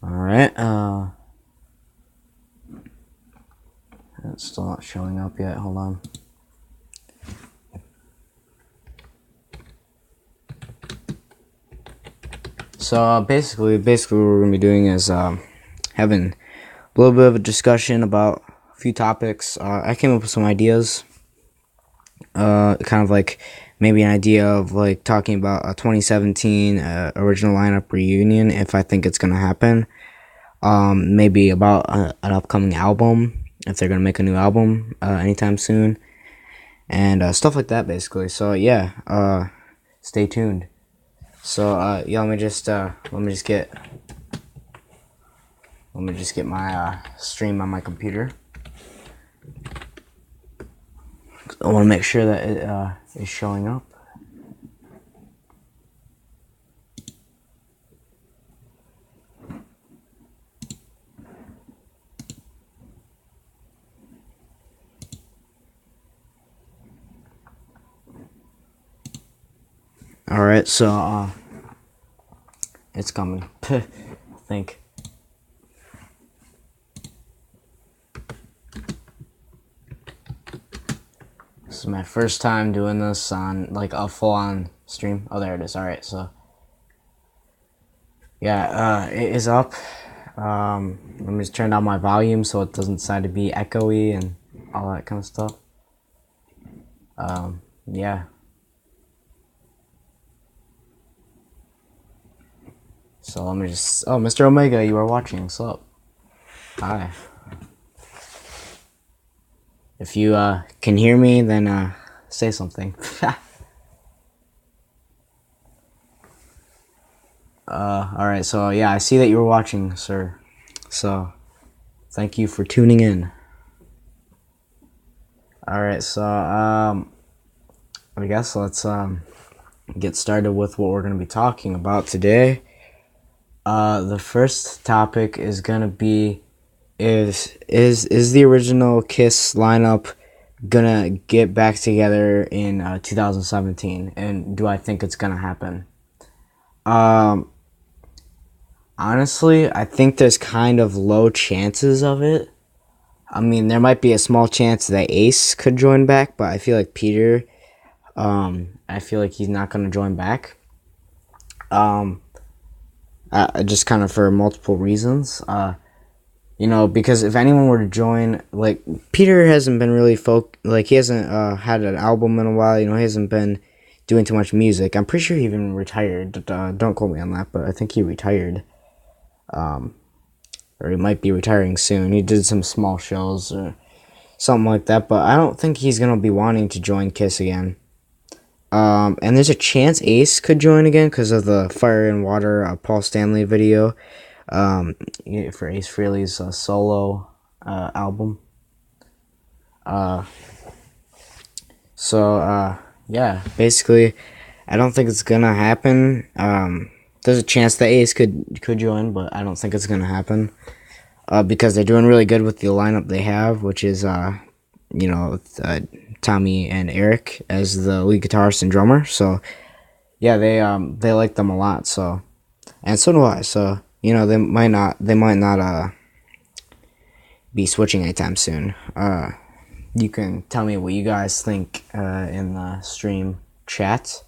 Alright, it's still not showing up yet, hold on. So, basically what we're going to be doing is, having a little bit of a discussion about a few topics. I came up with some ideas, kind of like maybe an idea of like talking about a 2017 original lineup reunion, if I think it's going to happen. Maybe about an upcoming album, if they're gonna make a new album anytime soon, and stuff like that, basically. So yeah, stay tuned. So yeah, let me just get my stream on my computer. I want to make sure that it is showing up. Alright, so, it's coming. I think. This is my first time doing this on, like, a full-on stream. Oh, there it is. Alright, so. Yeah, it is up. Let me just turn down my volume so it doesn't decide to be echoey and all that kind of stuff. Yeah. So let me just... Oh, Mr. Omega, you are watching. What's up? Hi. If you can hear me, then say something. Alright, so yeah, I see that you were watching, sir. So, thank you for tuning in. Alright, so, I guess let's, get started with what we're going to be talking about today. The first topic is going to be, is the original KISS lineup gonna get back together in 2017, and do I think it's gonna happen? Honestly, I think there's kind of low chances of it. I mean, there might be a small chance that Ace could join back, but I feel like Peter, I feel like he's not gonna join back. Just kind of for multiple reasons. You know, because if anyone were to join, like, Peter hasn't been really he hasn't had an album in a while, you know, he hasn't been doing too much music. I'm pretty sure he even retired. Don't quote me on that, but I think he retired. Or he might be retiring soon. He did some small shows or something like that, but I don't think he's gonna be wanting to join KISS again. And there's a chance Ace could join again because of the Fire and Water Paul Stanley video. For Ace Frehley's solo album. Yeah, basically, I don't think it's gonna happen. There's a chance that Ace could join, but I don't think it's gonna happen. Because they're doing really good with the lineup they have, which is you know, Tommy and Eric as the lead guitarist and drummer. So yeah, they like them a lot. So, and so do I. So, you know, they might not be switching anytime soon. You can tell me what you guys think in the stream chat.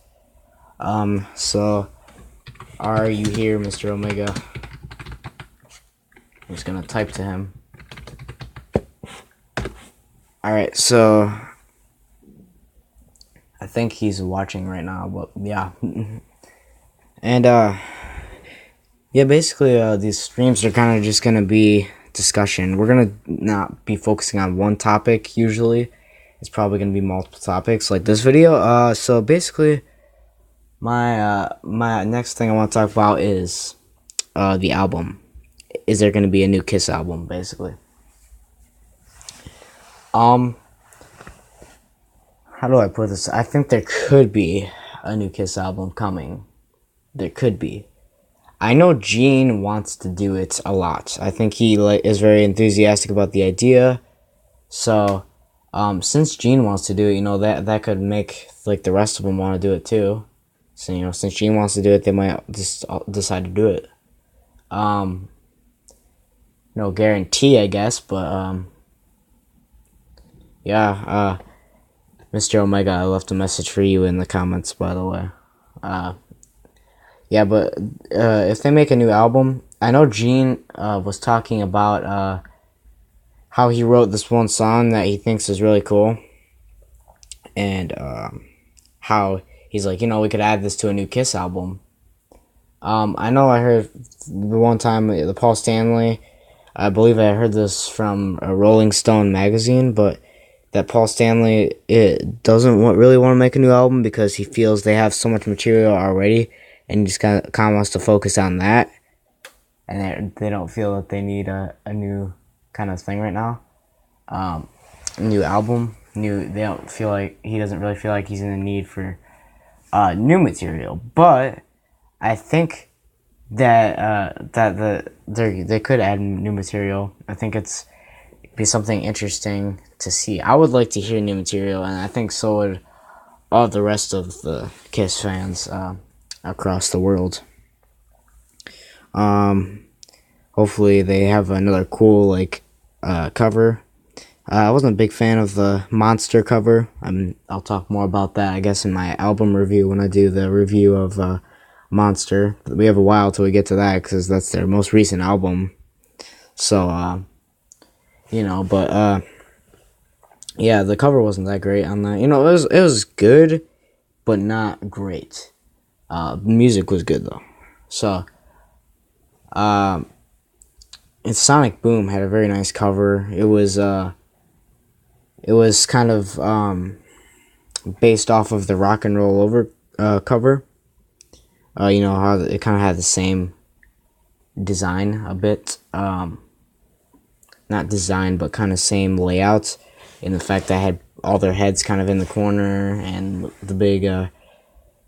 So, are you here, Mr. Omega? I'm just gonna type to him. Alright, so I think he's watching right now, but yeah. And yeah, basically these streams are kind of just gonna be discussion. We're gonna not be focusing on one topic usually. It's probably gonna be multiple topics like this video. So basically my next thing I want to talk about is the album. Is there gonna be a new KISS album, basically? How do I put this? I think there could be a new KISS album coming. There could be. I know Gene wants to do it a lot. I think he is very enthusiastic about the idea. So, since Gene wants to do it, you know, that could make like the rest of them want to do it too. So, you know, since Gene wants to do it, they might just decide to do it. no guarantee, I guess. But yeah, Mr. Omega, I left a message for you in the comments, by the way. Yeah, but if they make a new album, I know Gene was talking about how he wrote this one song that he thinks is really cool, and how he's like, we could add this to a new Kiss album. I know I heard the one time the Paul Stanley, I believe I heard this from a Rolling Stone magazine, but that Paul Stanley doesn't really want to make a new album because he feels they have so much material already, and he just kind of wants to focus on that, and they don't feel that they need a new kind of thing right now, a new album. They don't feel like he doesn't really feel like he's in the need for new material, but I think that they could add new material. I think it'd be something interesting to see. I would like to hear new material, and I think so would all the rest of the Kiss fans across the world. Hopefully they have another cool cover. I wasn't a big fan of the Monster cover. I'll talk more about that, I guess, in my album review when I do the review of Monster. We have a while till we get to that because that's their most recent album. So, but yeah, the cover wasn't that great on that. It was good, but not great. Music was good though. So, and Sonic Boom had a very nice cover. It was kind of based off of the Rock and Roll Over cover. How it kind of had the same design a bit. Not design, but kind of same layout. In the fact that I had all their heads kind of in the corner and the big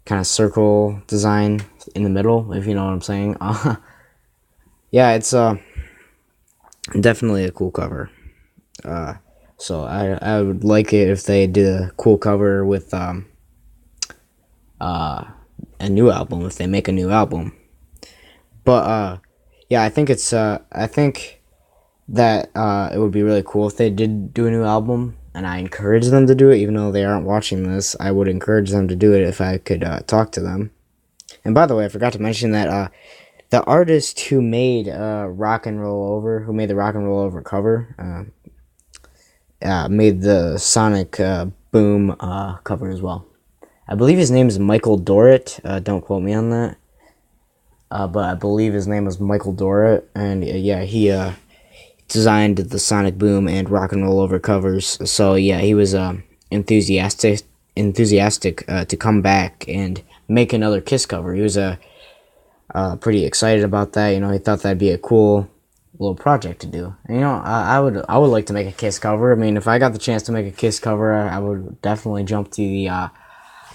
kind of circle design in the middle, if you know what I'm saying. Yeah, it's definitely a cool cover. So I would like it if they did a cool cover with a new album, if they make a new album. But yeah, I think that it would be really cool if they did do a new album, and I encourage them to do it. Even though they aren't watching this, I would encourage them to do it if I could talk to them. And by the way, I forgot to mention that the artist who made Rock and Roll Over, who made the Rock and Roll Over cover, made the Sonic Boom cover as well. I believe his name is Michael Dorrit. Don't quote me on that. But I believe his name was Michael Dorrit, and yeah, he designed the Sonic Boom and Rock and Roll Over covers. So yeah, he was enthusiastic to come back and make another Kiss cover. He was pretty excited about that. He thought that'd be a cool little project to do. And, I would like to make a Kiss cover. I mean, if I got the chance to make a Kiss cover, I would definitely jump to the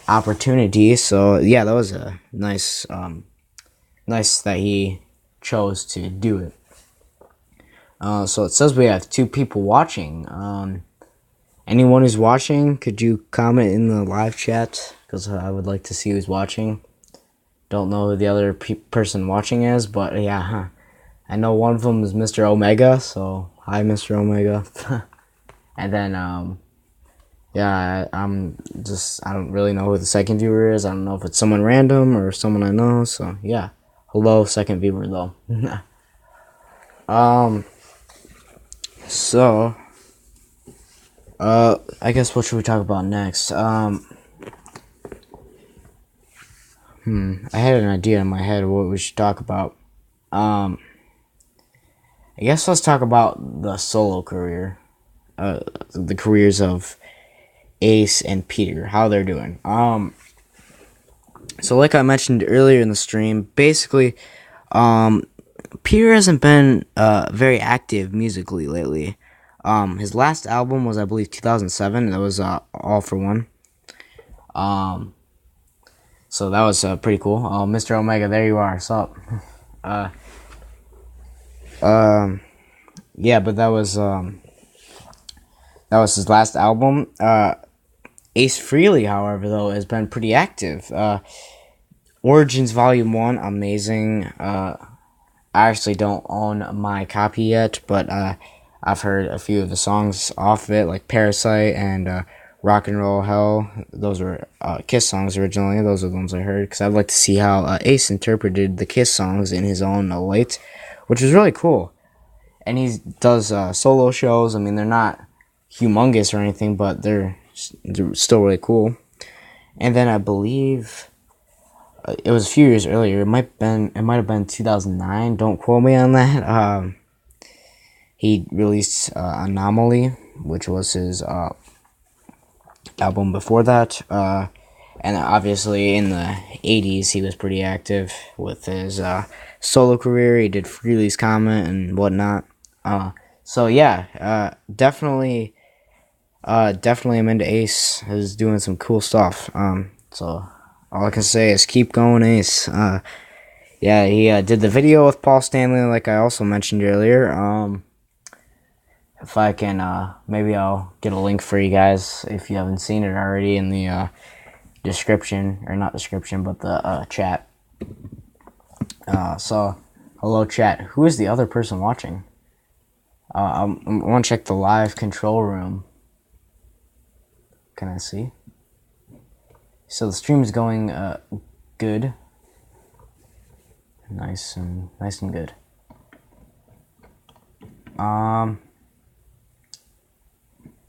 opportunity. So yeah, that was a nice that he chose to do it. So it says we have 2 people watching. Anyone who's watching, could you comment in the live chat? Because I would like to see who's watching. Don't know who the other person watching is, but yeah, I know one of them is Mr. Omega, so hi, Mr. Omega. And then, yeah, I don't really know who the second viewer is. I don't know if it's someone random or someone I know, so yeah. Hello, second viewer, though. So, I guess what should we talk about next? I had an idea in my head of what we should talk about. I guess let's talk about the solo career. The careers of Ace and Peter, how they're doing. So like I mentioned earlier in the stream, basically, Peter hasn't been very active musically lately. His last album was, I believe, 2007. That was All for One. So that was pretty cool. Mr. Omega, there you are. What's up? Yeah, but that was his last album. Ace Frehley, however, though, has been pretty active. Origins Volume 1, amazing. I actually don't own my copy yet, but I've heard a few of the songs off of it, like Parasite and Rock and Roll Hell. Those were Kiss songs originally. Those are the ones I heard, because I'd like to see how Ace interpreted the Kiss songs in his own light, which was really cool. And he does solo shows. I mean, they're not humongous or anything, but they're still really cool. And then I believe it was a few years earlier. It might have been 2009. Don't quote me on that. He released Anomaly, which was his album before that. And obviously in the 80s, he was pretty active with his solo career. He did Freely's Comment and whatnot. So yeah, definitely I'm into Ace. He's doing some cool stuff. So all I can say is keep going, Ace. Yeah, he did the video with Paul Stanley, like I also mentioned earlier. If I can, maybe I'll get a link for you guys if you haven't seen it already in the description, or not description, but the chat. So, hello chat. Who is the other person watching? I want to check the live control room. Can I see? So the stream is going good. Nice and good.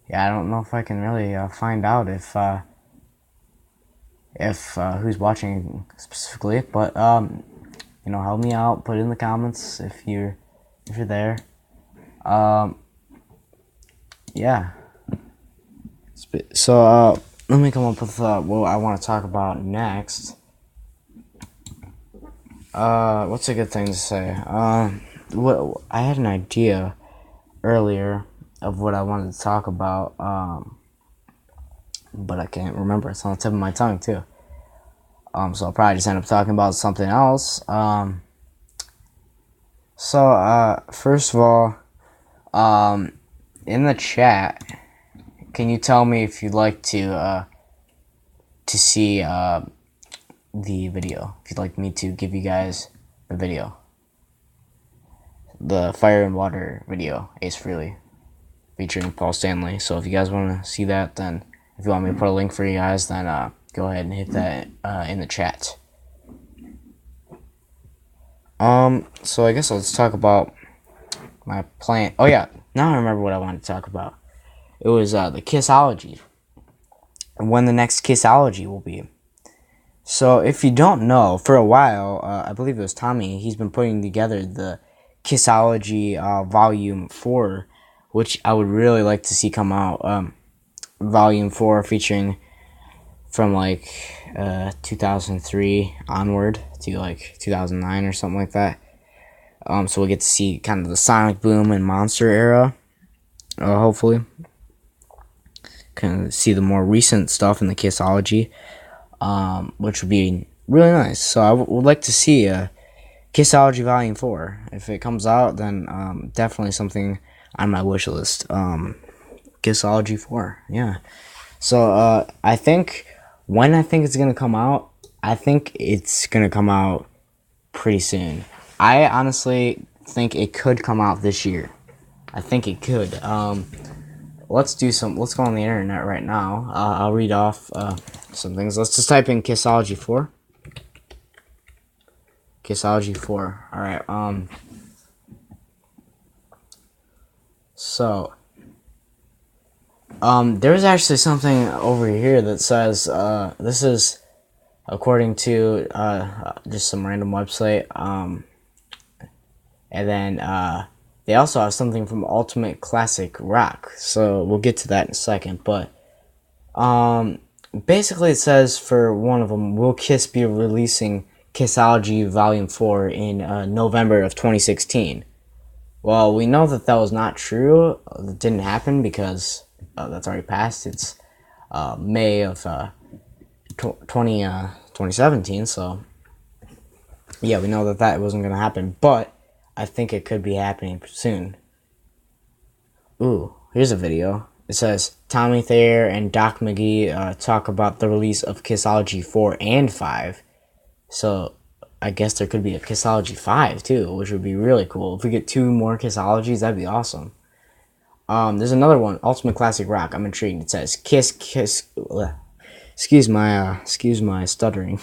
Yeah, I don't know if I can really find out if who's watching specifically, but you know, help me out. Put it in the comments if you're there. Yeah. So let me come up with what I want to talk about next. What's a good thing to say? What I had an idea earlier of what I wanted to talk about, but I can't remember. It's on the tip of my tongue too. So I'll probably just end up talking about something else. So first of all, in the chat, can you tell me if you'd like to see the video? If you'd like me to give you guys the video, the Fire and Water video, Ace Frehley, featuring Paul Stanley. So if you guys want to see that, then if you want me to put a link for you guys, then go ahead and hit that in the chat. So I guess let's talk about my plan. Oh yeah, now I remember what I wanted to talk about. It was the Kissology, and when the next Kissology will be. So if you don't know, for a while, I believe it was Tommy, he's been putting together the Kissology Volume 4, which I would really like to see come out. Volume 4 featuring from like 2003 onward to like 2009 or something like that. So we'll get to see kind of the Sonic Boom and Monster era, hopefully. Kind of see the more recent stuff in the Kissology, which would be really nice. So I would like to see Kissology Volume 4. If it comes out, then definitely something on my wish list. Kissology 4, yeah. So I think it's gonna come out, I think it's gonna come out pretty soon. I honestly think it could come out this year. I think it could. Let's go on the internet right now. I'll read off some things. Let's just type in Kissology 4. Kissology 4. Alright, so there's actually something over here that says this is according to just some random website, and then they also have something from Ultimate Classic Rock, so we'll get to that in a second. But basically it says for one of them, will Kiss be releasing Kissology Volume 4 in November of 2016? Well, we know that was not true. It didn't happen because that's already passed. It's May of 2017, so yeah, we know that wasn't going to happen, but I think it could be happening soon. Ooh, here's a video. It says, Tommy Thayer and Doc McGee talk about the release of Kissology 4 and 5. So, I guess there could be a Kissology 5 too, which would be really cool. If we get 2 more Kissologies, that'd be awesome. There's another one, Ultimate Classic Rock. I'm intrigued. It says excuse my stuttering.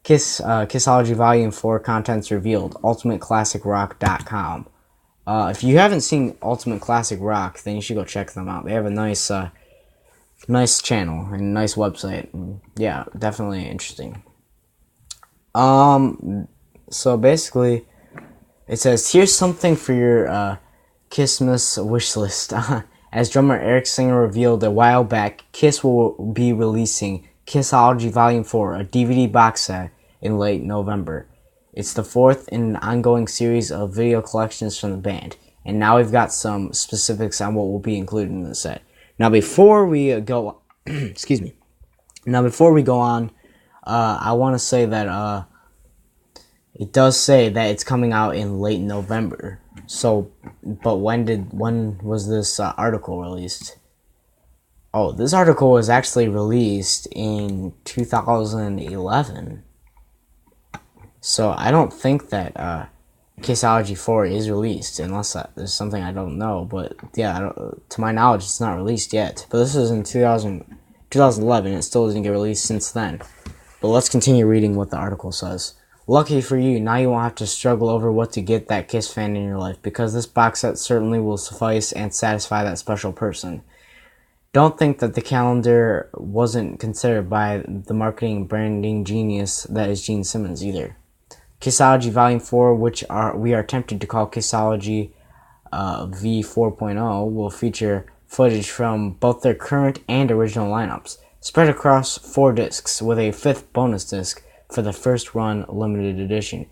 Kissology Volume 4 contents revealed. UltimateClassicRock.com. If you haven't seen Ultimate Classic Rock, then you should go check them out. They have a nice channel and a nice website. Yeah, definitely interesting. So basically, it says, here's something for your Kissmas wish list. As drummer Eric Singer revealed a while back, Kiss will be releasing Kissology Volume 4, a DVD box set, in late November. It's the 4th in an ongoing series of video collections from the band, and now we've got some specifics on what will be included in the set. Now before we go, excuse me. Now before we go on, I want to say that it does say that it's coming out in late November. So, but when was this article released? Oh, this article was actually released in 2011. So I don't think that Kissology 4 is released, unless there's something I don't know. But yeah, to my knowledge, it's not released yet. But this is in 2011. It still doesn't get released since then. But let's continue reading what the article says. Lucky for you, now you won't have to struggle over what to get that Kiss fan in your life, because this box set certainly will suffice and satisfy that special person. Don't think that the calendar wasn't considered by the marketing and branding genius that is Gene Simmons either. Kissology Volume 4, which we are tempted to call Kissology V 4.0, will feature footage from both their current and original lineups, spread across 4 discs, with a 5th bonus disc for the first run limited edition.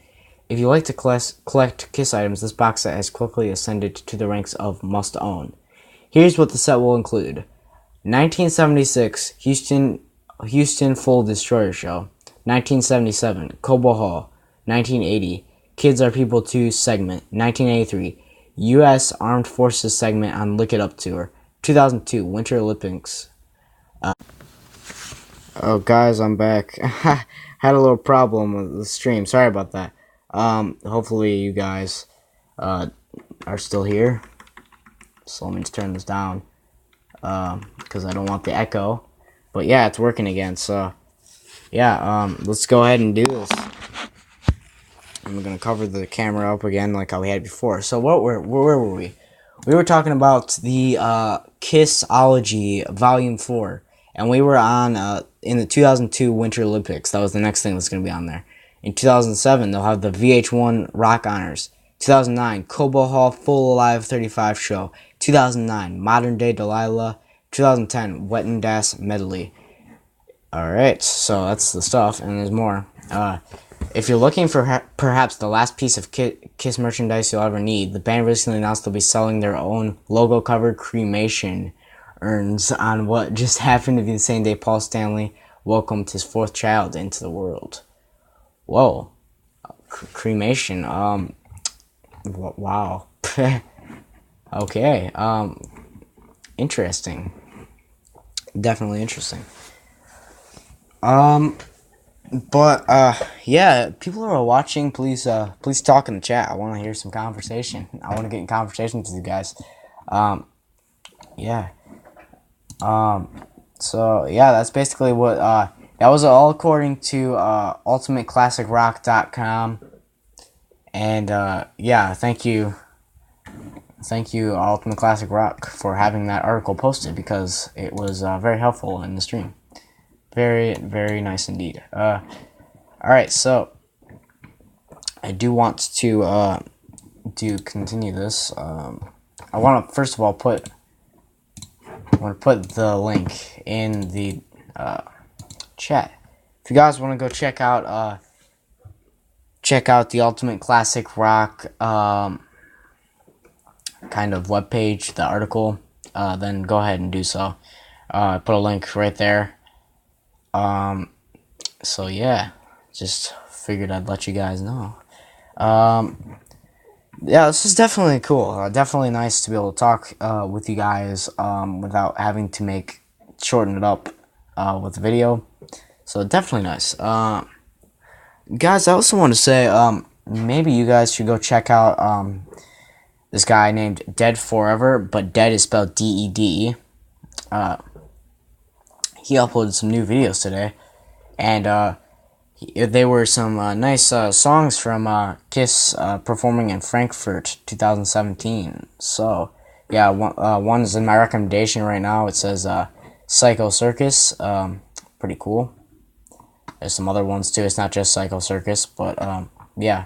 If you like to collect Kiss items, this box set has quickly ascended to the ranks of must-own. Here's what the set will include. 1976 Houston Full Destroyer Show. 1977 Cobo Hall. 1980 Kids Are People 2 segment. 1983 U.S. Armed Forces segment on Lick It Up Tour. 2002 Winter Olympics. Oh, guys, I'm back. Had a little problem with the stream. Sorry about that. Hopefully you guys are still here. So let me just turn this down because I don't want the echo. But yeah, it's working again. So yeah, let's go ahead and do this. I'm gonna cover the camera up again like how we had before. So where were we? We were talking about the Kissology Volume 4. And we were on in the 2002 Winter Olympics. That was the next thing that's going to be on there. In 2007, they'll have the VH1 Rock Honors. 2009, Cobo Hall Full Alive 35 show. 2009, Modern Day Delilah. 2010, Wet and Das Medley. Alright, so that's the stuff, and there's more. If you're looking for perhaps the last piece of Kiss merchandise you'll ever need, the band recently announced they'll be selling their own logo-covered cremation urns on what just happened to be the same day Paul Stanley welcomed his 4th child into the world. Whoa. Cremation. Wow. Okay. Interesting. Definitely interesting. But yeah, people who are watching, please talk in the chat. I want to hear some conversation. I want to get in conversation with you guys. Yeah. So yeah, that's basically what that was all according to UltimateClassicRock.com. And yeah, thank you Ultimate Classic Rock for having that article posted, because it was very helpful in the stream. Very, very nice indeed. Alright, so I do want to continue this. I want to first of all put the link in the chat. If you guys want to go check out the Ultimate Classic Rock kind of webpage, the article, then go ahead and do so. I put a link right there. So yeah, just figured I'd let you guys know. Yeah, this is definitely cool. Definitely nice to be able to talk with you guys without having to shorten it up with the video. So definitely nice. Guys, I also want to say, maybe you guys should go check out this guy named Dead Forever, but Dead is spelled D-E-D. He uploaded some new videos today, and they were some nice songs from Kiss performing in Frankfurt 2017. So, yeah, one is in my recommendation right now. It says Psycho Circus. Pretty cool. There's some other ones too. It's not just Psycho Circus, but yeah.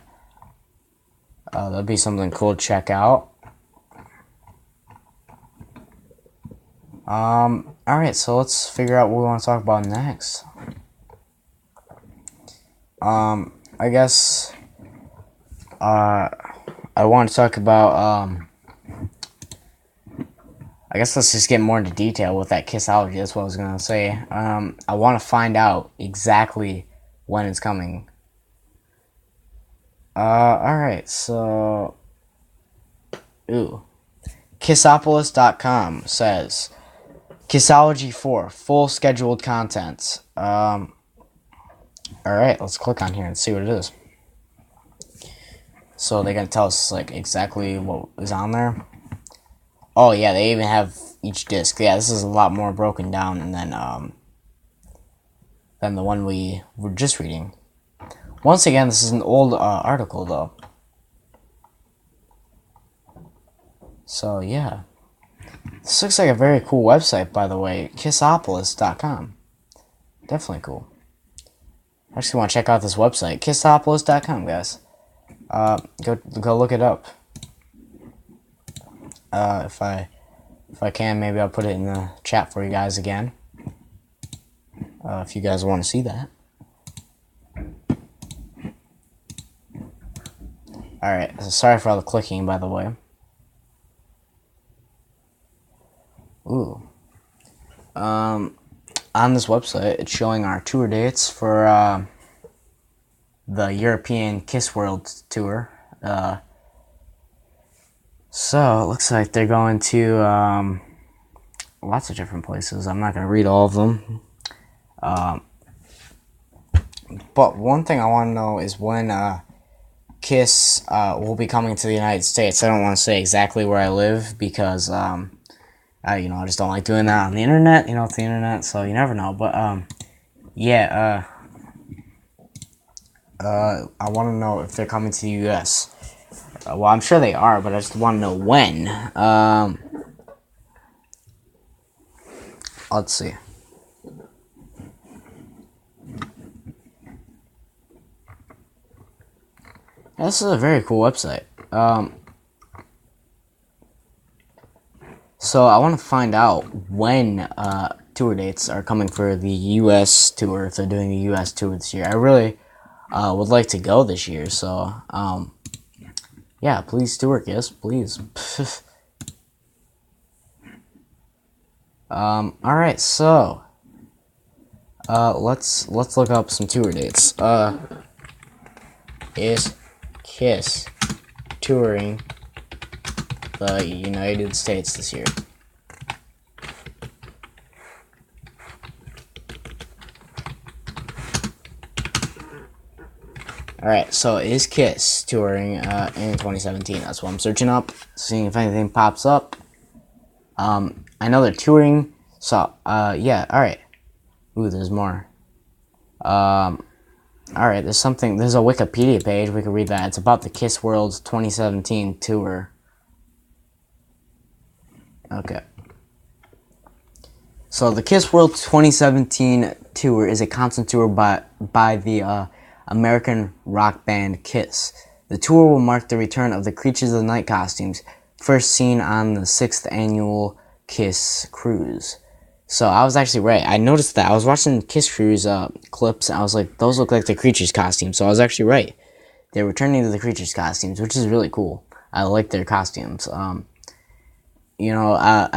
That'd be something cool to check out. Alright, so let's figure out what we want to talk about next. I guess I want to talk about I guess let's just get more into detail with that Kissology. That's what I was gonna say. I want to find out exactly when it's coming. Alright, so Kissopolis.com says Kissology 4, full scheduled content. Alright, let's click on here and see what it is. So they're gonna tell us like exactly what is on there. Oh yeah, they even have each disc. Yeah, this is a lot more broken down than the one we were just reading. Once again, this is an old article though. So yeah. This looks like a very cool website, by the way. Kissopolis.com. Definitely cool. I actually want to check out this website. Kissopolis.com, guys. Go look it up. If I can, maybe I'll put it in the chat for you guys again. If you guys want to see that. Alright, so sorry for all the clicking, by the way. Ooh. On this website, it's showing our tour dates for the European Kiss World Tour. So it looks like they're going to lots of different places. I'm not going to read all of them. But one thing I want to know is when Kiss will be coming to the United States. I don't want to say exactly where I live because I just don't like doing that on the internet. It's the internet, so you never know. But yeah, I want to know if they're coming to the U.S. Well, I'm sure they are, but I just want to know when. Let's see. This is a very cool website. So I want to find out when tour dates are coming for the U.S. tour, if they're doing the U.S. tour this year. I really would like to go this year, so yeah, please tour, Kiss, please. Alright, so let's look up some tour dates. Is Kiss touring the United States this year? Alright, so is Kiss touring in 2017? That's what I'm searching up, seeing if anything pops up. I know they're touring, so yeah, alright. Ooh, there's more. Alright, there's a Wikipedia page, we can read that. It's about the Kiss World 2017 tour. Okay. So the Kiss World 2017 tour is a concert tour by the American rock band Kiss. The tour will mark the return of the Creatures of the Night costumes, first seen on the 6th annual Kiss Cruise. So I was actually right. I noticed that. I was watching Kiss Cruise clips, and I was like, those look like the Creatures costumes. So I was actually right. They're returning to the Creatures costumes, which is really cool. I like their costumes. I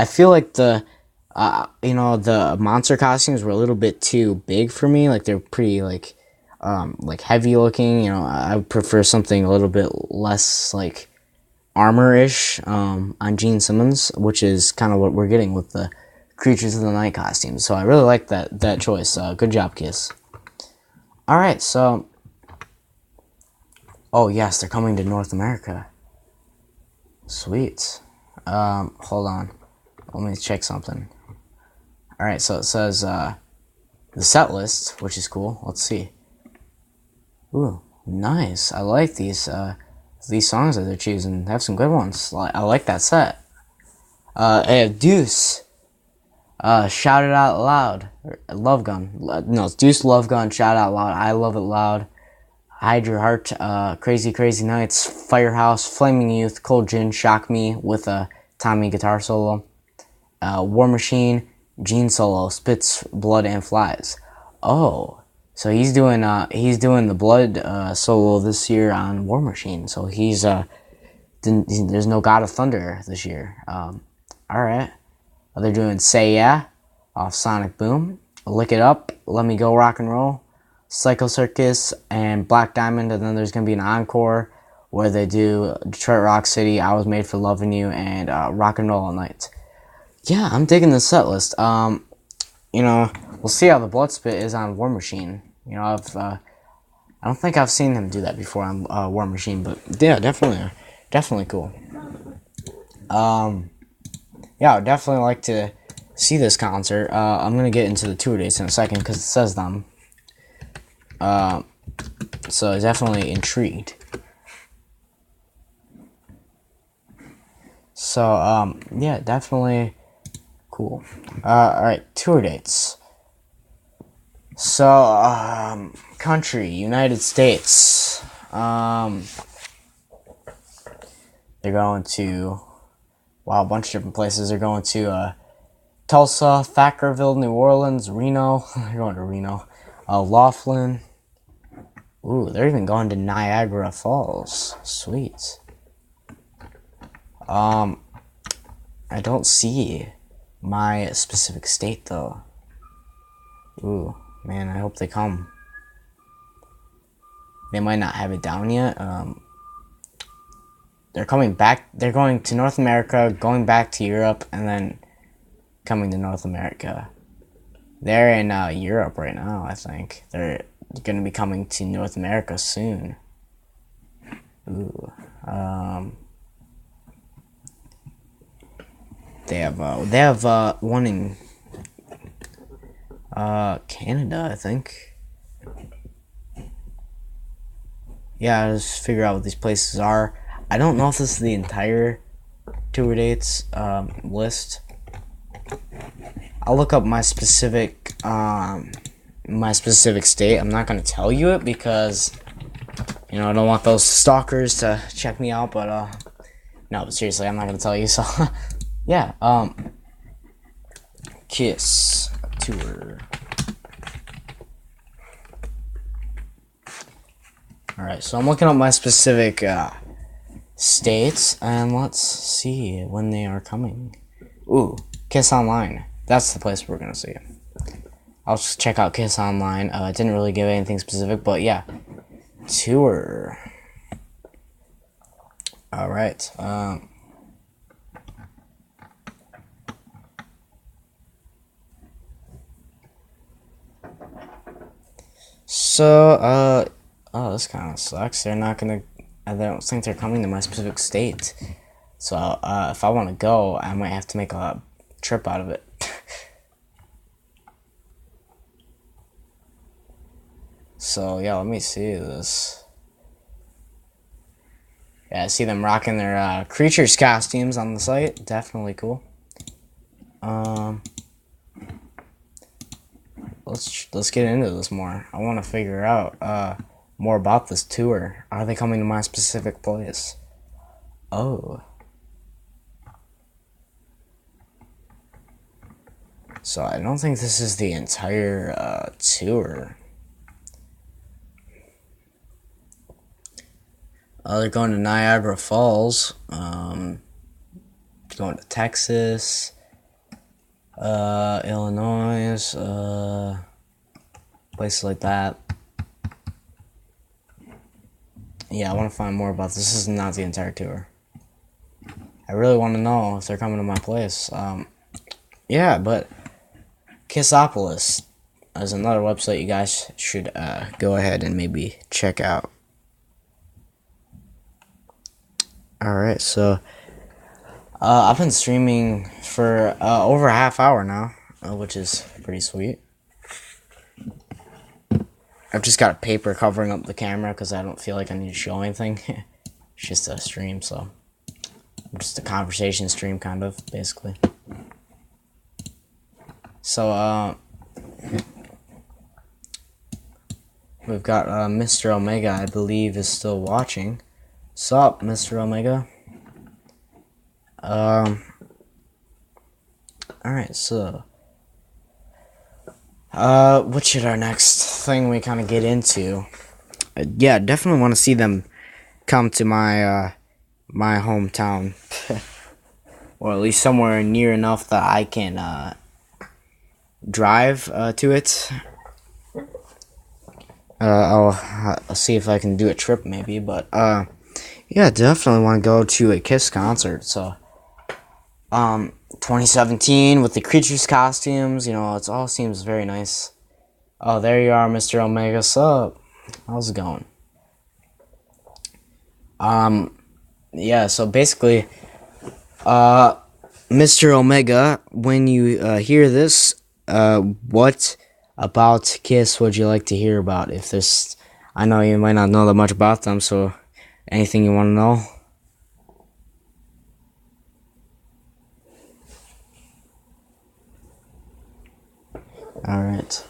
feel like the monster costumes were a little bit too big for me. Like they're pretty like heavy looking. I would prefer something a little bit less like armor-ish on Gene Simmons, which is kind of what we're getting with the Creatures of the Night costumes. So I really like that choice. Good job, Kiss. All right, so Oh yes, they're coming to North America. Sweet. Hold on. Let me check something. Alright, so it says the set list, which is cool. Let's see. Ooh, nice. I like these songs that they're choosing. They have some good ones. I like that set. They have Deuce. Shout It Out Loud. Love Gun. No, it's Deuce Love Gun. Shout It Out Loud. I Love It Loud. Hide Your Heart. Crazy Crazy Nights. Firehouse. Flaming Youth. Cold Gin. Shock Me with a Tommy guitar solo. War Machine. Gene solo. Spits Blood and Flies. Oh, so he's doing the Blood solo this year on War Machine. So there's no God of Thunder this year. All right. They're doing Say Yeah off Sonic Boom, Lick It Up, Let Me Go Rock and Roll, Psycho Circus, and Black Diamond. And then there's gonna be an encore where they do Detroit Rock City, I Was Made for Loving You, and Rock and Roll All Night. Yeah, I'm digging the set list. We'll see how the Blood Spit is on War Machine. I don't think I've seen him do that before on War Machine, but yeah, definitely cool. Yeah, I'd definitely like to see this concert. I'm gonna get into the tour dates in a second because it says them. So definitely intrigued. So yeah, definitely cool. Alright, tour dates. So, country, United States. They're going to, wow, a bunch of different places. They're going to Tulsa, Thackerville, New Orleans, Reno. They're going to Reno. Laughlin. Ooh, they're even going to Niagara Falls. Sweet. I don't see my specific state, though. Ooh, man, I hope they come. They might not have it down yet. They're coming back. They're going to North America, going back to Europe, and then coming to North America. They're in Europe right now, I think. They're going to be coming to North America soon. Ooh. They have one in Canada, I think. Yeah, I'll just figure out what these places are. I don't know if this is the entire tour dates list. I'll look up my specific state. I'm not gonna tell you it because I don't want those stalkers to check me out. But no, but seriously, I'm not gonna tell you. So yeah, Kiss tour. Alright, so I'm looking up my specific states, and let's see when they are coming. Ooh, Kiss Online. That's the place we're gonna see. I'll just check out Kiss Online. It didn't really give anything specific, but yeah. Tour. Alright, so, oh, this kind of sucks. They're not gonna. I don't think they're coming to my specific state. So, if I want to go, I might have to make a trip out of it. So, yeah, let me see this. Yeah, I see them rocking their creatures costumes on the site. Definitely cool. Let's get into this more. I want to figure out more about this tour. Are they coming to my specific place? Oh. So I don't think this is the entire tour. They're going to Niagara Falls. Going to Texas. Illinois. Places like that. Yeah, I want to find more about this. This is not the entire tour. I really want to know if they're coming to my place. Yeah, but Kissopolis is another website you guys should go ahead and maybe check out. Alright, so I've been streaming for over a half hour now, which is pretty sweet. I've just got a paper covering up the camera because I don't feel like I need to show anything. It's just a stream, so just a conversation stream, kind of, basically. So we've got Mr. Omega, I believe, is still watching. Sup, Mr. Omega? Alright, so what should our next thing we kind of get into? Yeah, definitely want to see them come to my my hometown, or at least somewhere near enough that I can drive to it. I'll see if I can do a trip maybe, but yeah, definitely want to go to a Kiss concert. So 2017 with the Creatures costumes, you know, it all seems very nice. Oh, there you are, Mr. Omega. Sup? How's it going? Yeah, so basically, Mr. Omega, when you hear this, what about Kiss would you like to hear about? If there's, I know you might not know that much about them, so anything you want to know? Alright.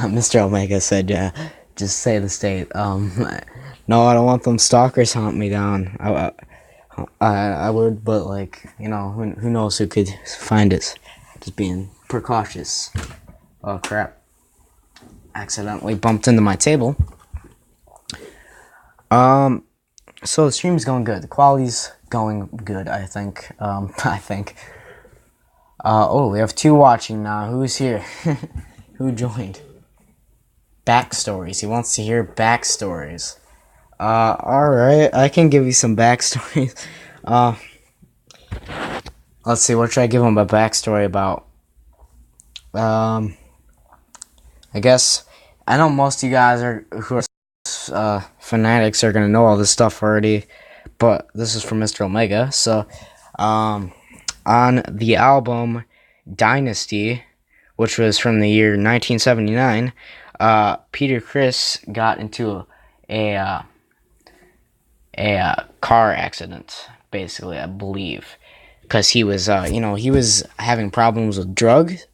Mr. Omega said, yeah, just say the state. No, I don't want them stalkers hunt me down. I would, but, like, you know, who knows who could find it. Just being precautious. Oh, crap. Accidentally bumped into my table. So the stream's going good. The quality's going good, I think. I think. Oh, we have 2 watching now. Who's here? Who joined? Backstories. He wants to hear backstories. Alright. I can give you some backstories. Let's see. What should I give him a backstory about? I guess I know most of you guys who are fanatics are gonna know all this stuff already, but this is from Mr. Omega. So, on the album Dynasty, which was from the year 1979, Peter Criss got into a car accident, basically, I believe, because he was, he was having problems with drugs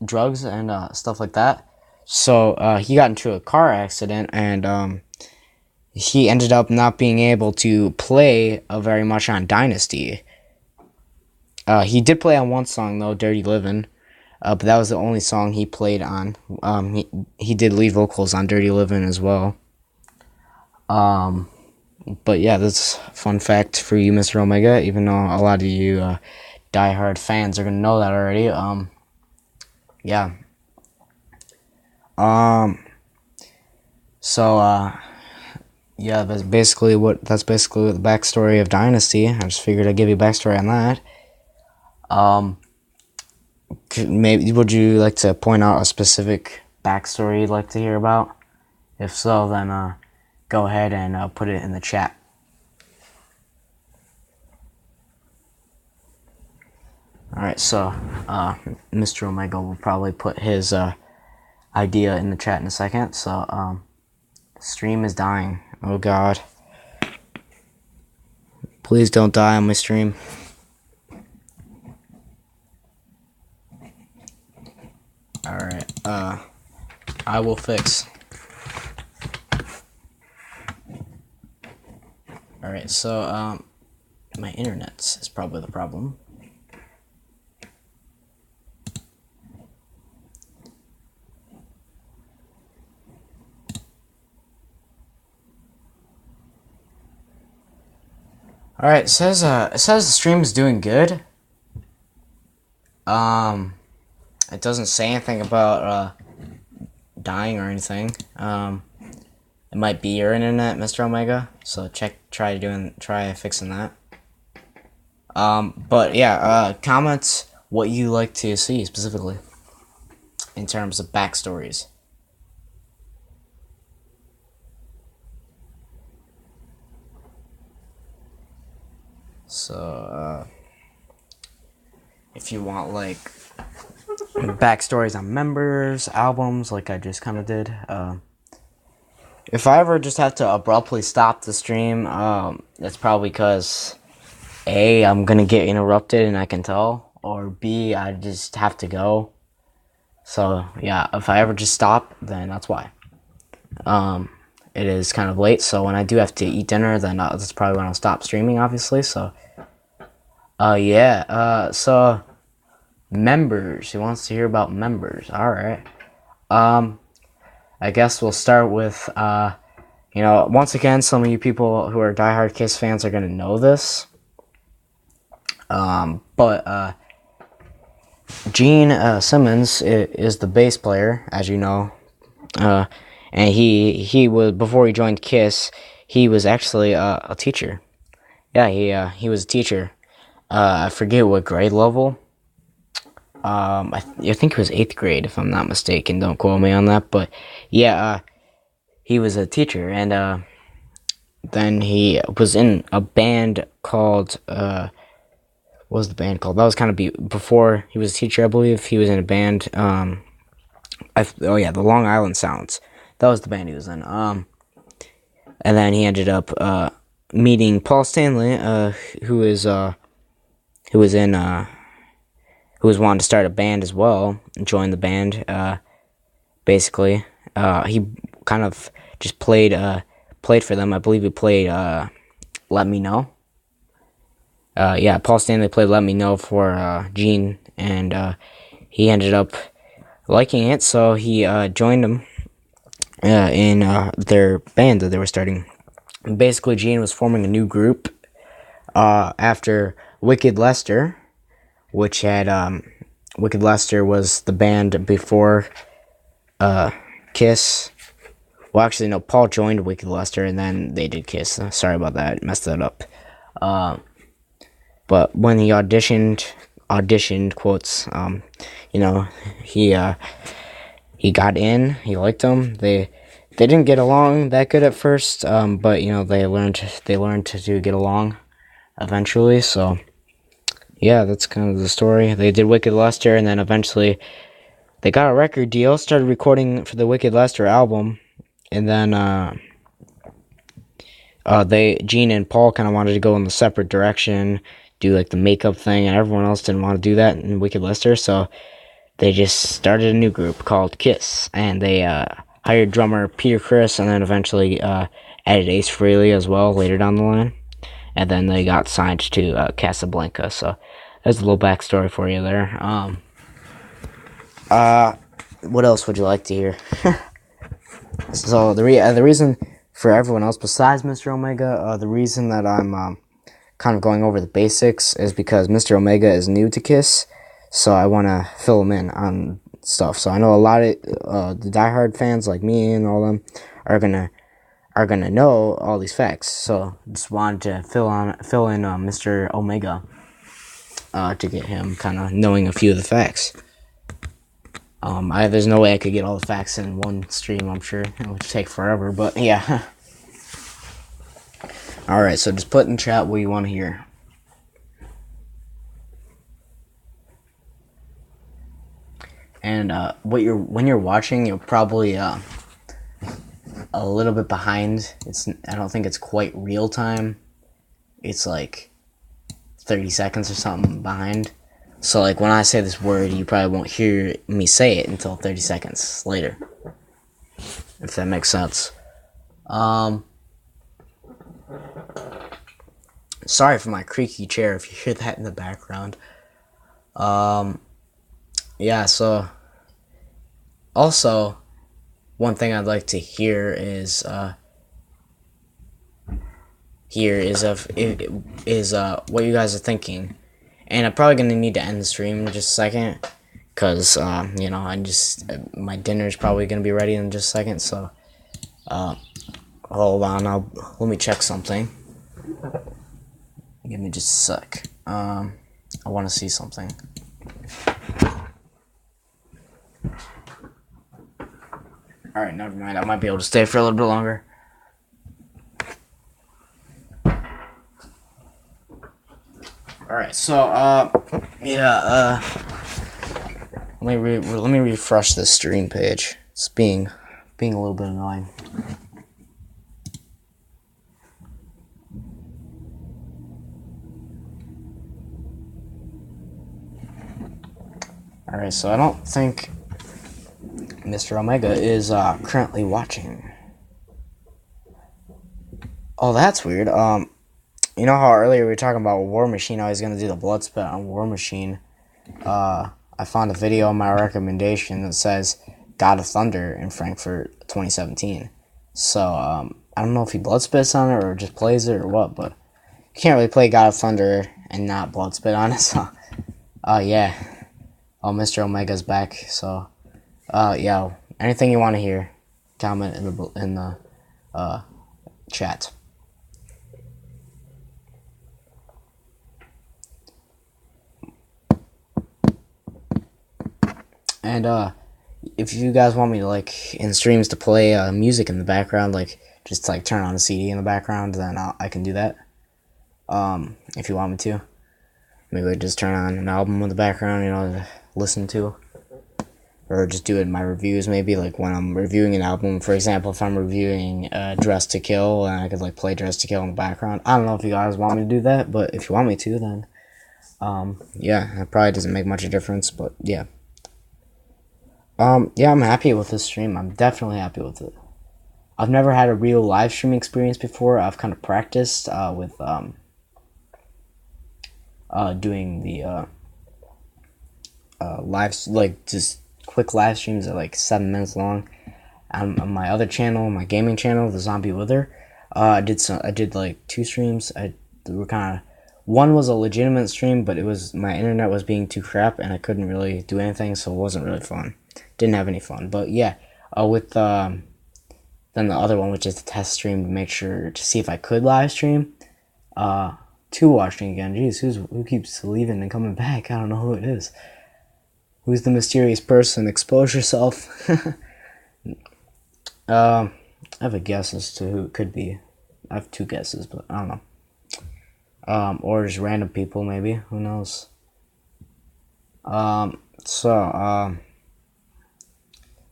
and stuff like that. So he got into a car accident, and he ended up not being able to play very much on Dynasty. He did play on one song though, "Dirty Livin'," but that was the only song he played on. He did lead vocals on "Dirty Livin'" as well. But yeah, that's a fun fact for you, Mr. Omega. Even though a lot of you diehard fans are gonna know that already. Yeah. So yeah, that's basically what the backstory of Dynasty. I just figured I'd give you a backstory on that. Maybe would you like to point out a specific backstory you'd like to hear about? If so, then go ahead and put it in the chat. Alright, so Mr. Omega will probably put his idea in the chat in a second. So stream is dying. Oh god. Please don't die on my stream. Alright, I will fix. Alright, so my internet is probably the problem. Alright, it says the stream is doing good. It doesn't say anything about dying or anything. It might be your internet, Mr. Omega. So try fixing that. But yeah, comment what you like to see specifically in terms of backstories. So, if you want, like, backstories on members, albums, like I just kind of did, if I ever just have to abruptly stop the stream, that's probably because A, I'm gonna get interrupted and I can tell, or B, I just have to go. So yeah, if I ever just stop, then that's why. It is kind of late, so when I do have to eat dinner, then that's probably when I'll stop streaming, obviously. So, yeah. So members. Who wants to hear about members? All right. I guess we'll start with once again, some of you people who are diehard Kiss fans are gonna know this. But Gene Simmons is the bass player, as you know. And he was, before he joined Kiss, he was actually a teacher. Yeah, he was a teacher. I forget what grade level. I think it was 8th grade, if I'm not mistaken. Don't quote me on that, but yeah, he was a teacher, and then he was in a band called what was the band called? That was kind of before he was a teacher, I believe. He was in a band. The Long Island Sounds. That was the band he was in. And then he ended up meeting Paul Stanley, who was wanting to start a band as well, and join the band. Basically, he kind of just played for them. I believe he played "Let Me Know." Paul Stanley played "Let Me Know" for Gene, and he ended up liking it, so he joined them in their band that they were starting. And basically, Gene was forming a new group after Wicked Lester, which had Wicked Lester was the band before Kiss. Well, actually, no, Paul joined Wicked Lester, and then they did Kiss. Sorry about that, messed that up. But when he auditioned quotes, he got in. He liked them. They didn't get along that good at first, but they learned to get along eventually. So yeah, that's kind of the story. They did Wicked Lester, and then eventually they got a record deal, started recording for the Wicked Lester album, and then Gene and Paul kind of wanted to go in the separate direction, do like the makeup thing, and everyone else didn't want to do that in Wicked Lester, so they just started a new group called Kiss, and they hired drummer Peter Criss, and then eventually added Ace Frehley as well later down the line, and then they got signed to Casablanca. So there's a little backstory for you there. What else would you like to hear? So the reason for everyone else besides Mr. Omega, the reason that I'm kind of going over the basics is because Mr. Omega is new to Kiss, so I want to fill him in on stuff. So I know a lot of the diehard fans like me and all them are gonna know all these facts. So just wanted to fill in Mr. Omega to get him kind of knowing a few of the facts. There's no way I could get all the facts in one stream. I'm sure it would take forever, but yeah. All right, so just put in chat what you want to hear. And when you're watching, you're probably a little bit behind. I don't think it's quite real time. It's like 30 seconds or something behind. So like when I say this word, you probably won't hear me say it until 30 seconds later. If that makes sense. Sorry for my creaky chair if you hear that in the background. Yeah, so also one thing I'd like to hear is what you guys are thinking. And I'm probably gonna need to end the stream in just a second, cause my dinner's probably gonna be ready in just a second. So, hold on, let me check something. Give me just a sec. I want to see something. All right, never mind. I might be able to stay for a little bit longer. All right, so yeah, let me refresh this stream page. It's being a little bit annoying. All right, so I don't think Mr. Omega is currently watching. Oh, that's weird. You know how earlier we were talking about War Machine? I was gonna do the blood spit on War Machine. I found a video on my recommendation that says God of Thunder in Frankfurt 2017. So I don't know if he blood spits on it or just plays it or what, but you can't really play God of Thunder and not blood spit on it. So yeah. Oh, Mr. Omega's back. So yeah. Anything you want to hear, comment in the chat. And if you guys want me to, like, in streams to play music in the background, like, just, like, turn on a CD in the background, then I can do that. If you want me to. Maybe just turn on an album in the background, you know, to listen to. Or just do it in my reviews, maybe, like, when I'm reviewing an album. For example, if I'm reviewing Dress to Kill, and I could, like, play Dress to Kill in the background. I don't know if you guys want me to do that, but if you want me to, then, yeah, it probably doesn't make much of a difference, but, yeah. Yeah, I'm happy with this stream. I'm definitely happy with it. I've never had a real live streaming experience before. I've kind of practiced with doing the like, just quick live streams at like 7 minutes long. On my other channel, my gaming channel, the Zombie Wither, I did like 2 streams. One was a legitimate stream, but my internet was being too crap, and I couldn't really do anything, so it wasn't really fun. Didn't have any fun, but yeah, with then the other one, which is the test stream to see if I could live stream. 2 watching again. Jeez, who keeps leaving and coming back? I don't know who it is. Who's the mysterious person? Expose yourself. I have a guess as to who it could be. I have 2 guesses, but I don't know. Or just random people, maybe. Who knows?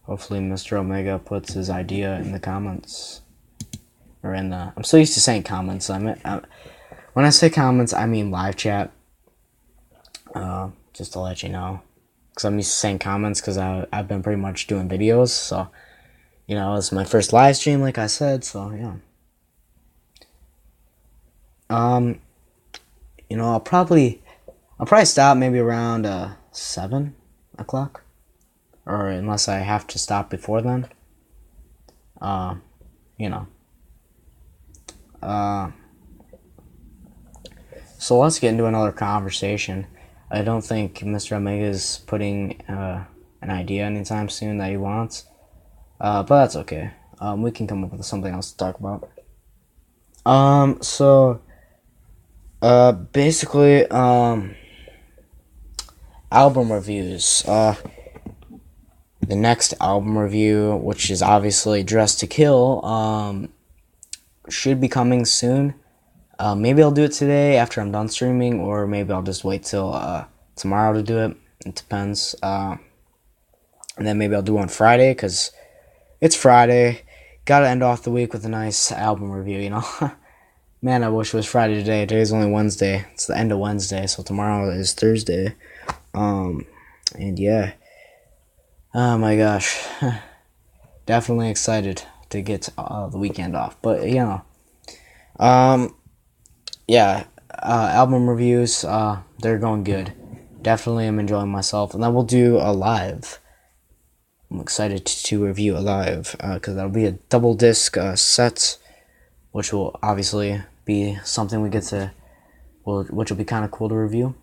Hopefully Mr. Omega puts his idea in the comments. Or in the... I'm so used to saying comments. When I say comments, I mean live chat. Just to let you know. Because I'm used to saying comments because I've been pretty much doing videos. So, you know, it's my first live stream, like I said. So, yeah. You know, I'll probably stop maybe around 7 o'clock. Or unless I have to stop before then. You know. So let's get into another conversation. I don't think Mr. Omega is putting an idea anytime soon that he wants. But that's okay. We can come up with something else to talk about. Basically, album reviews. The next album review, which is obviously Dress to Kill, should be coming soon. Maybe I'll do it today after I'm done streaming, or maybe I'll just wait till tomorrow to do it. It depends. And then maybe I'll do it on Friday, because it's Friday. Gotta end off the week with a nice album review, you know? Man, I wish it was Friday today. Today's only Wednesday. It's the end of Wednesday, so tomorrow is Thursday. And yeah. Oh my gosh. Definitely excited to get the weekend off. But, you know. Yeah. Album reviews, they're going good. Definitely am enjoying myself. And then we'll do a live. I'm excited to review a live. Because that'll be a double disc set. Which will obviously be something we get to... which will be kind of cool to review.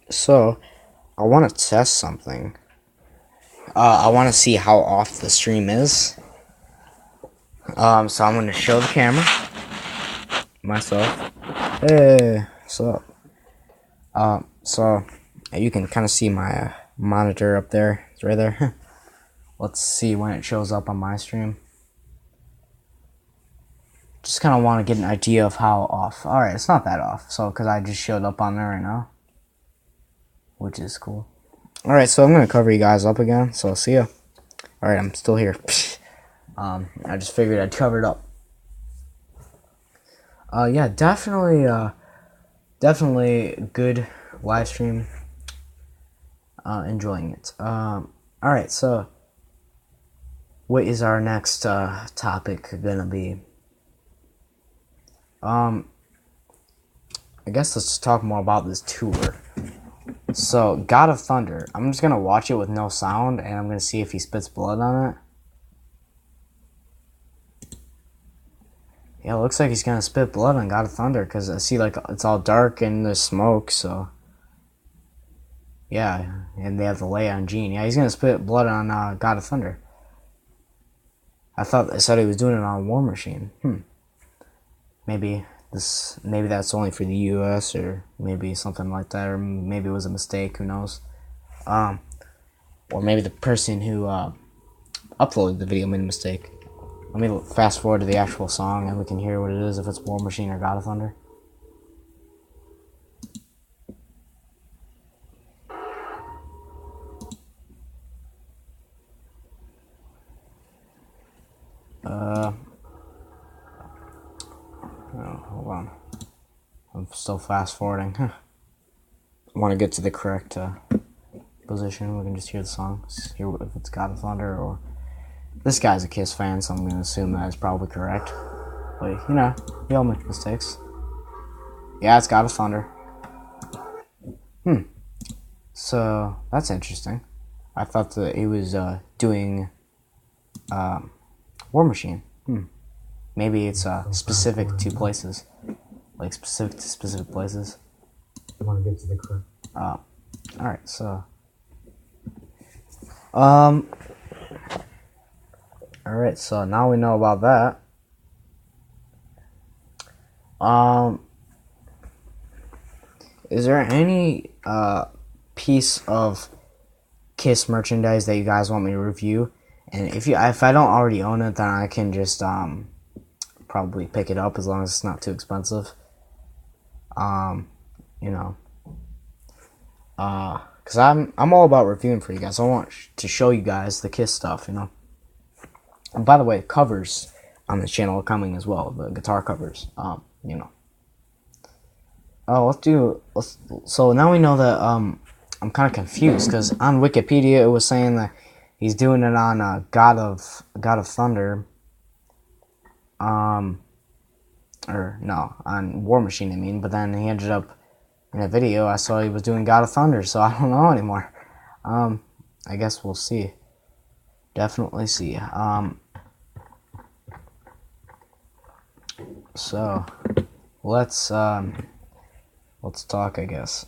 So, I want to test something. I want to see how off the stream is. So I'm going to show the camera. Myself. Hey, what's up? So, you can kind of see my monitor up there. It's right there. Let's see when it shows up on my stream. just kind of want to get an idea of how off. All right, it's not that off. So because I just showed up on there right now, which is cool. All right, so I'm gonna cover you guys up again. So see ya. All right, I'm still here. I just figured I'd cover it up. Yeah, definitely good live stream. Enjoying it. All right, so what is our next topic gonna be? I guess let's talk more about this tour. So, God of Thunder. I'm just gonna watch it with no sound, and I'm gonna see if he spits blood on it. Yeah, it looks like he's gonna spit blood on God of Thunder, because I see, like, it's all dark and there's smoke, so... Yeah, and they have the lay on Gene. Yeah, he's gonna spit blood on God of Thunder. I thought they said he was doing it on War Machine. Maybe that's only for the U.S. or maybe something like that, or maybe it was a mistake. Who knows? Or maybe the person who uploaded the video made a mistake. Let me fast forward to the actual song, and we can hear what it is, if it's War Machine or God of Thunder. Oh, hold on. I'm still fast forwarding. I want to get to the correct position. We can just hear the song. Hear if it's God of Thunder or... This guy's a Kiss fan, so I'm going to assume that is probably correct. But, you know, we all make mistakes. Yeah, it's God of Thunder. So, that's interesting. I thought that he was doing War Machine. Maybe it's specific to places. Like, specific to specific places. I want to get to the correct... Alright, so... Alright, so now we know about that. Is there any piece of Kiss merchandise that you guys want me to review? And if I don't already own it, then I can just probably pick it up as long as it's not too expensive. You know, because I'm all about reviewing for you guys. I want to show you guys the Kiss stuff, you know. And by the way, covers on this channel are coming as well. The guitar covers, you know. So now we know that I'm kind of confused, because on Wikipedia it was saying that he's doing it on God of Thunder, or no, on War Machine, I mean. But then he ended up in a video I saw he was doing God of Thunder, so I don't know anymore. I guess we'll see. Definitely see. So let's talk, I guess.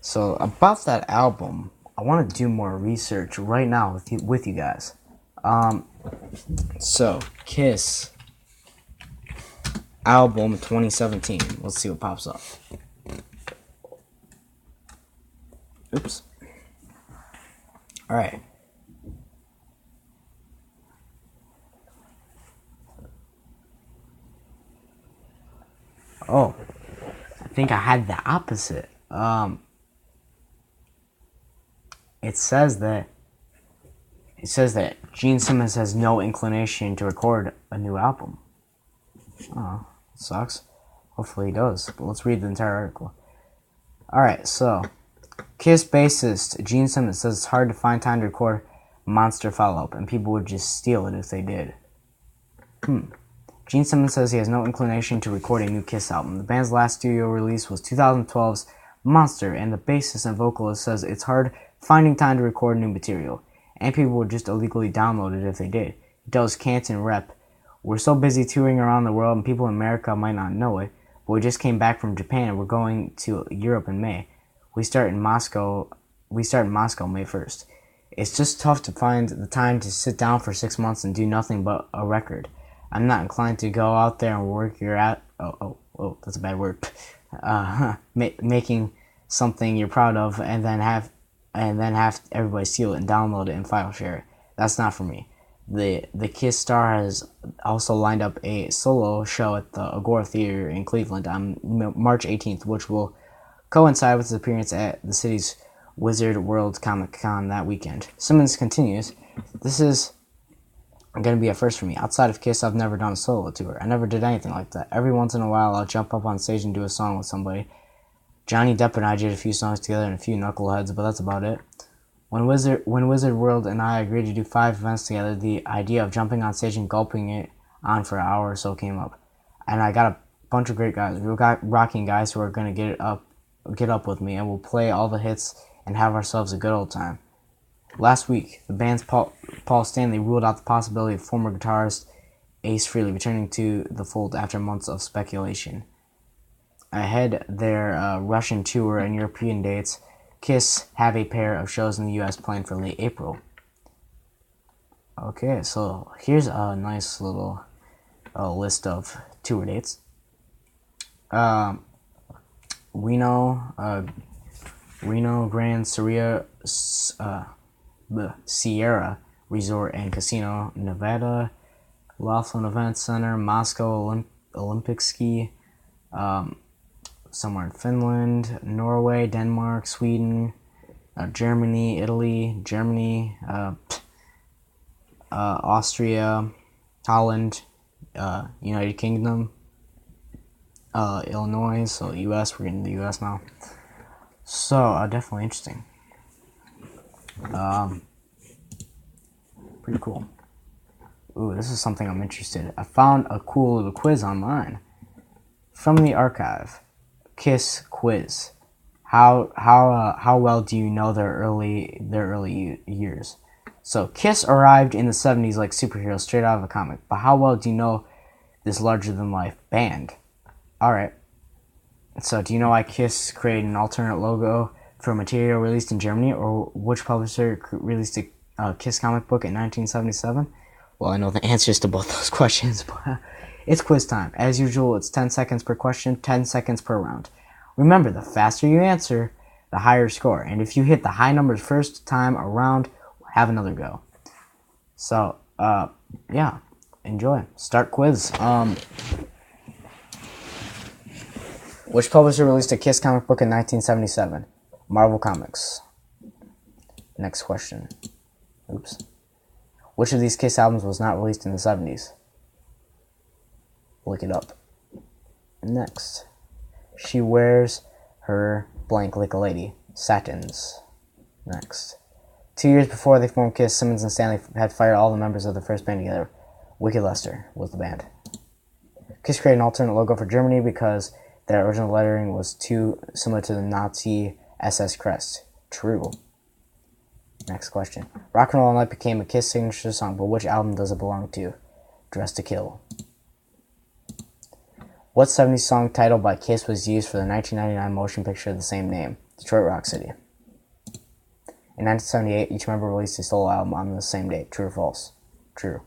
So about that album, I want to do more research right now with you guys. So Kiss album 2017. Let's see what pops up. Oops. All right. Oh, I think I had the opposite. It says that Gene Simmons has no inclination to record a new album. Oh, sucks. Hopefully he does. But let's read the entire article. Alright, so Kiss bassist Gene Simmons says it's hard to find time to record Monster follow-up, and people would just steal it if they did. Gene Simmons says he has no inclination to record a new Kiss album. The band's last studio release was 2012's Monster, and the bassist and vocalist says it's hard finding time to record new material, and people would just illegally download it if they did. He tells Canton Rep, "We're so busy touring around the world and people in America might not know it, but we just came back from Japan and we're going to Europe in May. We start in Moscow May 1st. It's just tough to find the time to sit down for 6 months and do nothing but a record. I'm not inclined to go out there and work your out. Oh, that's a bad word. Making something you're proud of and then have everybody steal it and download it and file share it. That's not for me. The Kiss star has also lined up a solo show at the Agora Theater in Cleveland on March 18th, which will coincide with his appearance at the city's Wizard World Comic Con that weekend. Simmons continues, "This is going to be a first for me. Outside of Kiss, I've never done a solo tour. I never did anything like that. Every once in a while, I'll jump up on stage and do a song with somebody. Johnny Depp and I did a few songs together and a few knuckleheads, but that's about it. When Wizard World and I agreed to do 5 events together, the idea of jumping on stage and gulping it on for an hour or so came up. And I got a bunch of great guys, real rocking guys who are going to get up with me, and we'll play all the hits and have ourselves a good old time. Last week, the band's Paul Stanley ruled out the possibility of former guitarist Ace Frehley returning to the fold after months of speculation. Ahead their Russian tour and European dates, Kiss have a pair of shows in the U.S. planned for late April." Okay, so here's a nice little list of tour dates. Reno, Grand Sierra Resort and Casino, Nevada, Laughlin Event Center, Moscow Olympic Ski, somewhere in Finland, Norway, Denmark, Sweden, Germany, Italy, Austria, Holland, United Kingdom, Illinois, so U.S. We're getting to the U.S. now. So, definitely interesting. Pretty cool. Ooh, this is something I'm interested in. I found a cool little quiz online from the archive. Kiss quiz. How well do you know their early years? So Kiss arrived in the 70s like superheroes straight out of a comic, but how well do you know this larger than life band? All right. So do you know why Kiss created an alternate logo for material released in Germany, or which publisher released a Kiss comic book in 1977? Well, I know the answers to both those questions, but it's quiz time. As usual, it's 10 seconds per question, 10 seconds per round. Remember, the faster you answer, the higher score. And if you hit the high numbers first time around, have another go. So, yeah, enjoy. Start quiz. Which publisher released a Kiss comic book in 1977? Marvel Comics. Next question. Oops. Which of these Kiss albums was not released in the 70s? Look it up. Next. She wears her blank like a lady. Satins. Next. 2 years before they formed Kiss, Simmons and Stanley had fired all the members of the first band together. Wicked Lester was the band. Kiss created an alternate logo for Germany because their original lettering was too similar to the Nazi SS crest. True. Next question. Rock and Roll All Night became a Kiss signature song, but which album does it belong to? Dress to Kill. What 70s song title by Kiss was used for the 1999 motion picture of the same name? Detroit Rock City. In 1978, each member released a solo album on the same date. True or false? True.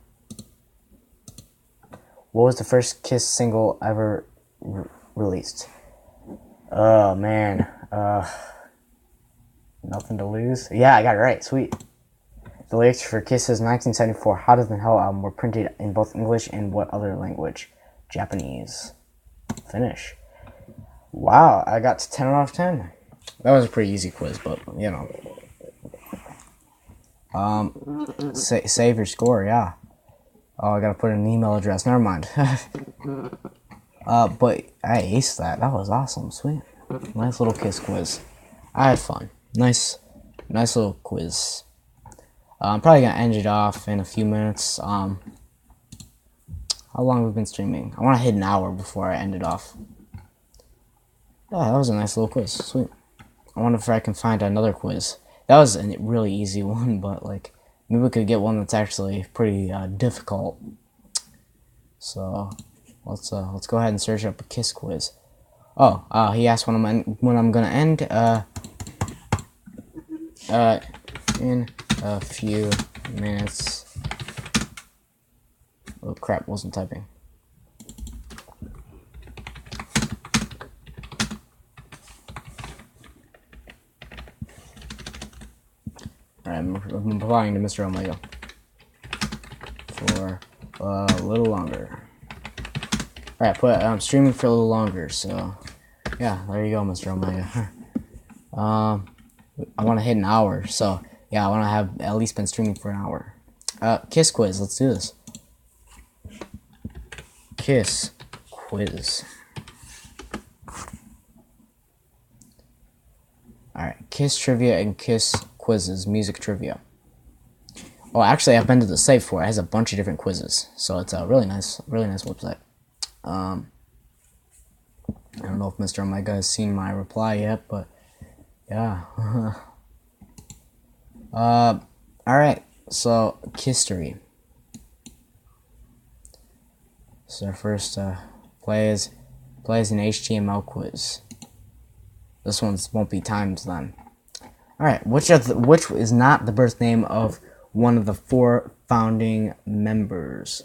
What was the first Kiss single ever released? Oh, man. Nothing to Lose? Yeah, I got it right. Sweet. The lyrics for Kiss's 1974 Hotter Than Hell album were printed in both English and what other language? Japanese. Finish. Wow, I got to 10 out of 10. That was a pretty easy quiz, but, you know. Save your score, yeah. Oh, I gotta put in an email address. Never mind. But I aced that. That was awesome. Sweet. Nice little Kiss quiz. I had fun. Nice little quiz. I'm probably gonna end it off in a few minutes. How long have we been streaming? I want to hit an hour before I end it off. Yeah, that was a nice little quiz. Sweet. I wonder if I can find another quiz. That was a really easy one, but like maybe we could get one that's actually pretty difficult. So let's go ahead and search up a Kiss quiz. Oh, he asked when I'm gonna end. In a few minutes. Oh crap! Wasn't typing. Alright, I'm replying to Mr. Omega. for a little longer. Alright, I'm streaming for a little longer, so yeah, there you go, Mr. Omega. I want to hit an hour, so yeah, I want to have at least been streaming for an hour. Kiss quiz, let's do this. Kiss quiz. Alright, Kiss trivia and Kiss quizzes, music trivia. Oh, actually, I've been to the site for it. It has a bunch of different quizzes, so it's a really nice website. I don't know if Mr. Omega has seen my reply yet, but yeah. Alright, so history. So our first play is an HTML quiz. This one won't be timed then. Alright, which is not the birth name of one of the 4 founding members?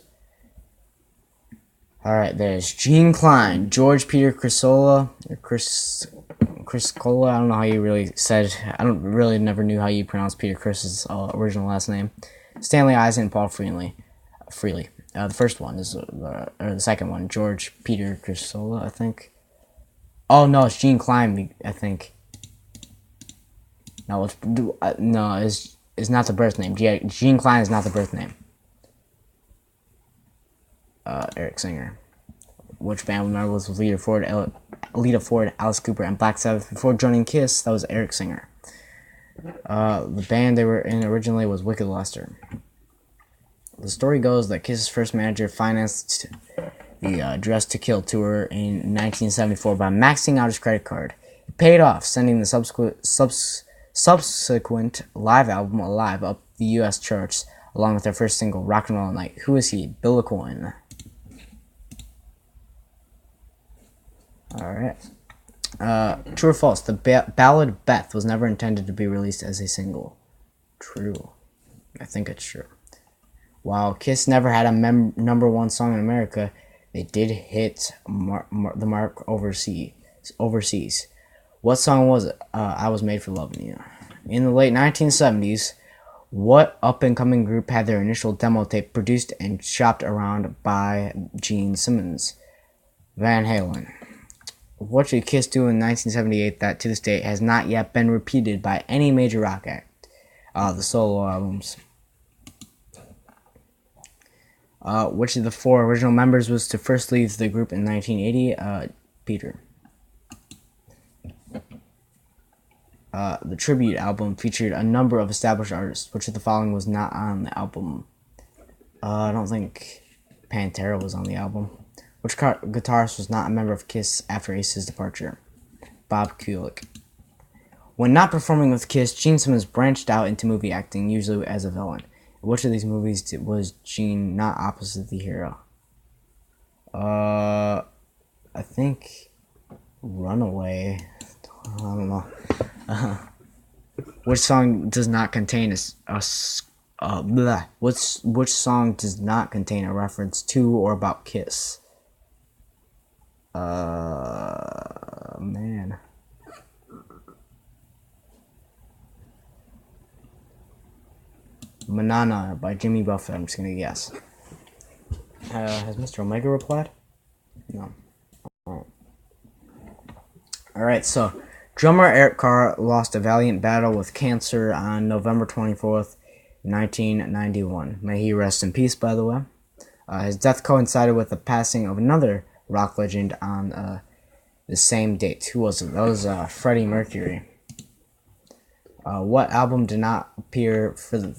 Alright, there's Gene Klein, George Peter Chrysola, or Chryskola, I don't know how you really said, never knew how you pronounce Peter Chris' original last name. Stanley Eisen and Paul Freely. The first one is, or the second one, George Peter Chrysola, I think. Oh no, it's Gene Klein, I think. No, it's not the birth name. Gene Klein is not the birth name. Eric Singer. Which band member was with Lita Ford, Alice Cooper, and Black Sabbath before joining Kiss? That was Eric Singer. The band they were in originally was Wicked Lester. The story goes that Kiss's first manager financed the Dress to Kill tour in 1974 by maxing out his credit card. It paid off, sending the subsequent live album Alive up the U.S. charts, along with their first single, Rock and Roll Night. Who is he? Bill Aucoin. Alright. True or false? The ballad Beth was never intended to be released as a single. True. I think it's true. While Kiss never had a number 1 song in America, they did hit the mark overseas. What song was it? I Was Made for Loving You. In the late 1970s, what up-and-coming group had their initial demo tape produced and shopped around by Gene Simmons? Van Halen. What did Kiss do in 1978 that to this day has not yet been repeated by any major rock act? The solo albums. Which of the 4 original members was to first leave the group in 1980? Peter. The tribute album featured a number of established artists. Which of the following was not on the album? I don't think Pantera was on the album. Which guitarist was not a member of Kiss after Ace's departure? Bob Kulick. When not performing with Kiss, Gene Simmons branched out into movie acting, usually as a villain. In which of these movies was Gene not opposite the hero? I think Runaway. I don't know. Which song does not contain which song does not contain a reference to or about Kiss? Man. Manana by Jimmy Buffett, I'm just gonna guess. Has Mr. Omega replied? No. Alright, so drummer Eric Carr lost a valiant battle with cancer on November 24th, 1991. May he rest in peace, by the way. His death coincided with the passing of another rock legend on the same date. Who was it? That was Freddie Mercury. What album did not appear for the...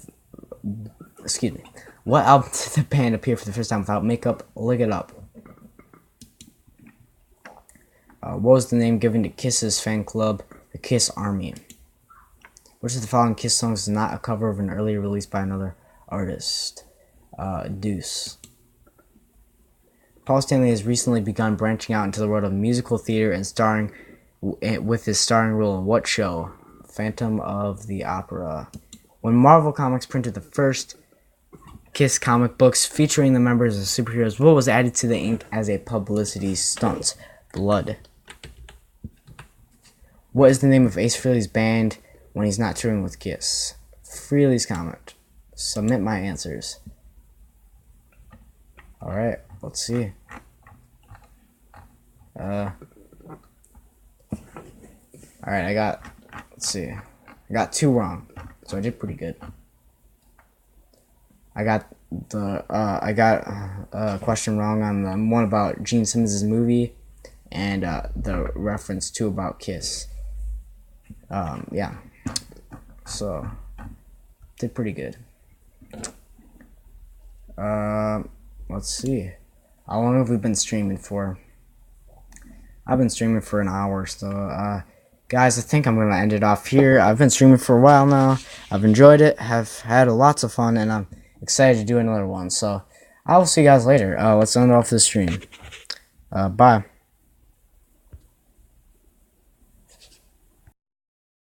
Excuse me. What album did the band appear for the first time without makeup? Lick It Up. What was the name given to Kiss's fan club, the Kiss Army? Which of the following Kiss songs is not a cover of an earlier release by another artist? Deuce. Paul Stanley has recently begun branching out into the world of musical theater and starring with his starring role in what show? Phantom of the Opera. When Marvel Comics printed the first Kiss comic books featuring the members as superheroes, what was added to the ink as a publicity stunt? Blood. What is the name of Ace Frehley's band when he's not touring with Kiss? Frehley's Comet. Submit my answers. Alright, let's see. Alright, let's see. I got 2 wrong, so I did pretty good. I got a question wrong on the one about Gene Simmons' movie, and the reference 2 about Kiss. Yeah. So, did pretty good. Let's see. How long have we been streaming for? I've been streaming for an hour, so, guys, I think I'm going to end it off here. I've been streaming for a while now. I've enjoyed it, have had lots of fun, and I'm excited to do another one. So, I will see you guys later. Let's end off the stream. Bye.